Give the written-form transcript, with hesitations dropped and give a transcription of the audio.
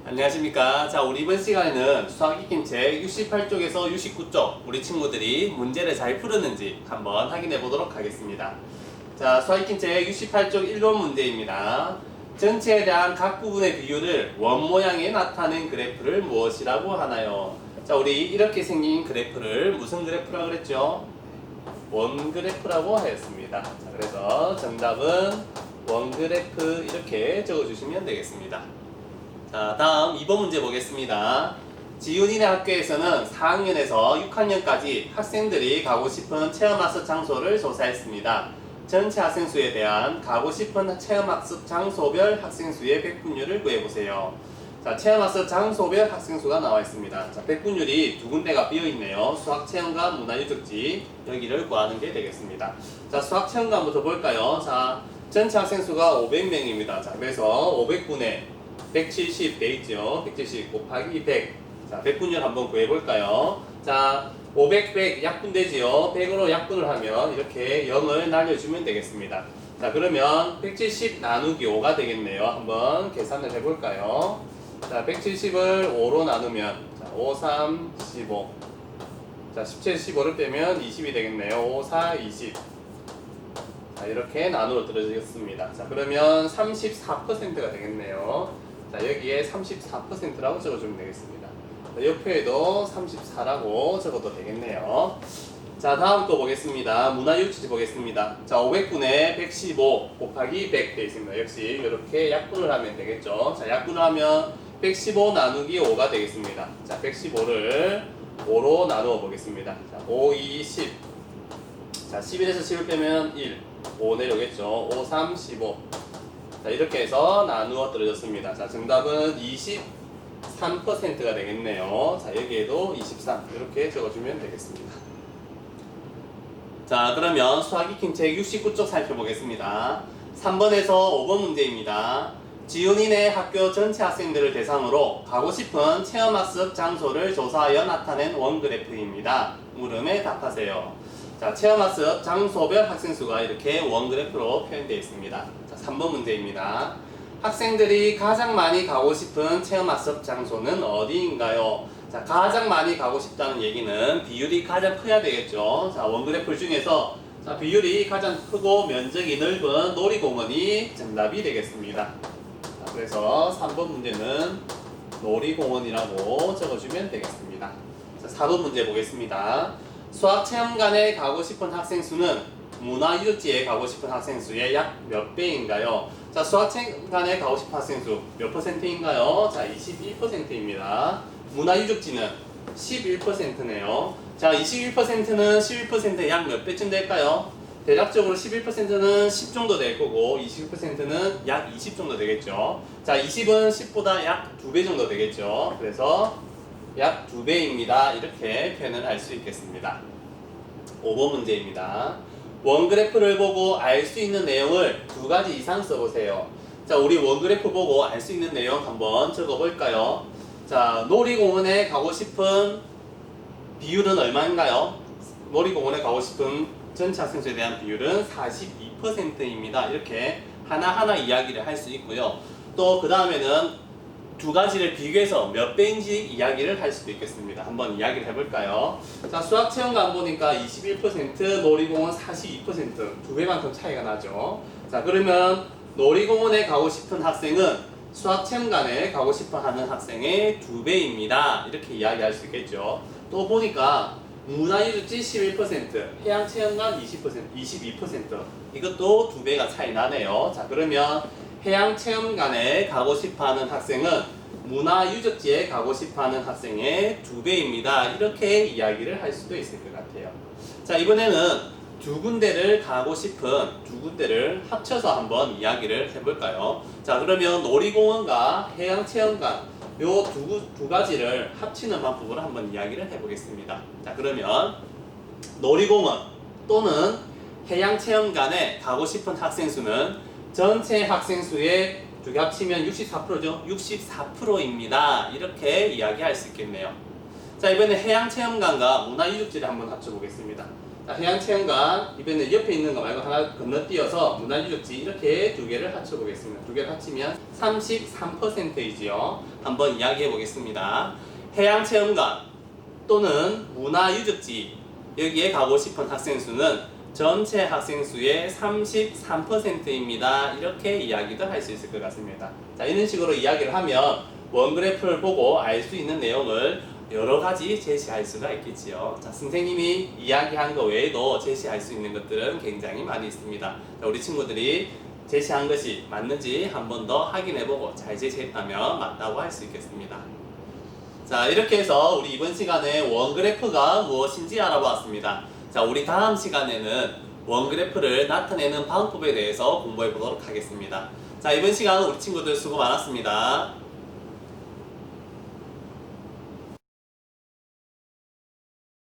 안녕하십니까. 자, 우리 이번 시간에는 수학 익힘책 68쪽에서 69쪽 우리 친구들이 문제를 잘 풀었는지 한번 확인해 보도록 하겠습니다. 자, 수학 익힘책 68쪽 1번 문제입니다. 전체에 대한 각 부분의 비율을 원 모양에 나타낸 그래프를 무엇이라고 하나요? 자, 우리 이렇게 생긴 그래프를 무슨 그래프라고 그랬죠? 원 그래프라고 하였습니다. 자, 그래서 정답은 원 그래프 이렇게 적어주시면 되겠습니다. 자, 다음 2번 문제 보겠습니다. 지훈이네 학교에서는 4학년에서 6학년까지 학생들이 가고 싶은 체험학습 장소를 조사했습니다. 전체 학생 수에 대한 가고 싶은 체험학습 장소별 학생 수의 백분율을 구해보세요. 자, 체험학습 장소별 학생 수가 나와 있습니다. 자, 백분율이 두 군데가 비어 있네요. 수학체험과 문화유적지 여기를 구하는 게 되겠습니다. 자, 수학체험관부터 볼까요? 자, 전체 학생 수가 500명입니다. 자, 그래서 500분의 170 되어있죠. 170 곱하기 100. 자, 백분율 한번 구해볼까요? 자, 500, 100 약분되지요. 100으로 약분을 하면 이렇게 0을 날려주면 되겠습니다. 자, 그러면 170 나누기 5가 되겠네요. 한번 계산을 해볼까요? 자, 170을 5로 나누면 자, 5, 3, 15. 자, 17, 15를 빼면 20이 되겠네요. 5, 4, 20. 자, 이렇게 나누어 떨어지겠습니다. 자, 그러면 34%가 되겠네요. 자, 여기에 34%라고 적어주면 되겠습니다. 자, 옆에도 34라고 적어도 되겠네요. 자, 다음 거 보겠습니다. 문화유적지 보겠습니다. 자, 500분의 115 곱하기 100 되어 있습니다. 역시 이렇게 약분을 하면 되겠죠. 자, 약분을 하면 115 나누기 5가 되겠습니다. 자, 115를 5로 나누어 보겠습니다. 자, 5, 2, 10. 자, 11에서 10을 빼면 1. 5 내려오겠죠. 5, 3, 15. 자, 이렇게 해서 나누어 떨어졌습니다. 자, 정답은 23%가 되겠네요. 자, 여기에도 23 이렇게 적어주면 되겠습니다. 자, 그러면 수학 익힘책 69쪽 살펴보겠습니다. 3번에서 5번 문제입니다. 지훈이네 학교 전체 학생들을 대상으로 가고 싶은 체험학습 장소를 조사하여 나타낸 원그래프입니다. 물음에 답하세요. 자, 체험학습 장소별 학생 수가 이렇게 원그래프로 표현되어 있습니다. 자, 3번 문제입니다. 학생들이 가장 많이 가고 싶은 체험학습 장소는 어디인가요? 자, 가장 많이 가고 싶다는 얘기는 비율이 가장 커야 되겠죠. 자, 원그래프 중에서 자, 비율이 가장 크고 면적이 넓은 놀이공원이 정답이 되겠습니다. 자, 그래서 3번 문제는 놀이공원이라고 적어주면 되겠습니다. 자, 4번 문제 보겠습니다. 수학체험관에 가고 싶은 학생 수는 문화유적지에 가고 싶은 학생 수의 약 몇 배인가요? 자, 수학체험관에 가고 싶은 학생 수 몇 퍼센트인가요? 자, 21%입니다. 문화유적지는 11%네요. 자, 21%는 11%의 약 몇 배쯤 될까요? 대략적으로 11%는 10 정도 될 거고 21%는 약 20 정도 되겠죠. 자, 20은 10보다 약 2배 정도 되겠죠. 그래서 약 2배입니다. 이렇게 표현을 할 수 있겠습니다. 5번 문제입니다. 원그래프를 보고 알 수 있는 내용을 2가지 이상 써보세요. 자, 우리 원그래프 보고 알 수 있는 내용 한번 적어볼까요? 자, 놀이공원에 가고 싶은 비율은 얼마인가요? 놀이공원에 가고 싶은 전체 학생 수에 대한 비율은 42%입니다. 이렇게 하나하나 이야기를 할 수 있고요. 또 그 다음에는 2가지를 비교해서 몇 배인지 이야기를 할 수도 있겠습니다. 한번 이야기를 해볼까요? 자, 수학체험관 보니까 21%, 놀이공원 42%, 2배만큼 차이가 나죠. 자, 그러면 놀이공원에 가고 싶은 학생은 수학체험관에 가고 싶어 하는 학생의 2배입니다. 이렇게 이야기할 수 있겠죠. 또 보니까 문화유적지 11%, 해양체험관 22%, 이것도 2배가 차이 나네요. 자, 그러면 해양체험관에 가고 싶어하는 학생은 문화유적지에 가고 싶어하는 학생의 2배입니다. 이렇게 이야기를 할 수도 있을 것 같아요. 자, 이번에는 두 군데를 가고 싶은 두 군데를 합쳐서 한번 이야기를 해볼까요? 자, 그러면 놀이공원과 해양체험관 요 두 가지를 합치는 방법으로 한번 이야기를 해보겠습니다. 자, 그러면 놀이공원 또는 해양체험관에 가고 싶은 학생 수는 전체 학생 수의 두 개 합치면 64%죠. 64%입니다. 이렇게 이야기할 수 있겠네요. 자, 이번에 해양체험관과 문화유적지를 한번 합쳐보겠습니다. 자, 해양체험관 이번에 옆에 있는 거 말고 하나 건너뛰어서 문화유적지 이렇게 두 개를 합쳐보겠습니다. 두 개를 합치면 33%이지요. 한번 이야기해 보겠습니다. 해양체험관 또는 문화유적지 여기에 가고 싶은 학생 수는 전체 학생 수의 33%입니다. 이렇게 이야기도 할 수 있을 것 같습니다. 자, 이런 식으로 이야기를 하면 원그래프를 보고 알 수 있는 내용을 여러 가지 제시할 수가 있겠지요. 자, 선생님이 이야기한 거 외에도 제시할 수 있는 것들은 굉장히 많이 있습니다. 자, 우리 친구들이 제시한 것이 맞는지 한 번 더 확인해보고 잘 제시했다면 맞다고 할 수 있겠습니다. 자, 이렇게 해서 우리 이번 시간에 원그래프가 무엇인지 알아보았습니다. 자, 우리 다음 시간에는 원그래프를 나타내는 방법에 대해서 공부해 보도록 하겠습니다. 자, 이번 시간 우리 친구들 수고 많았습니다.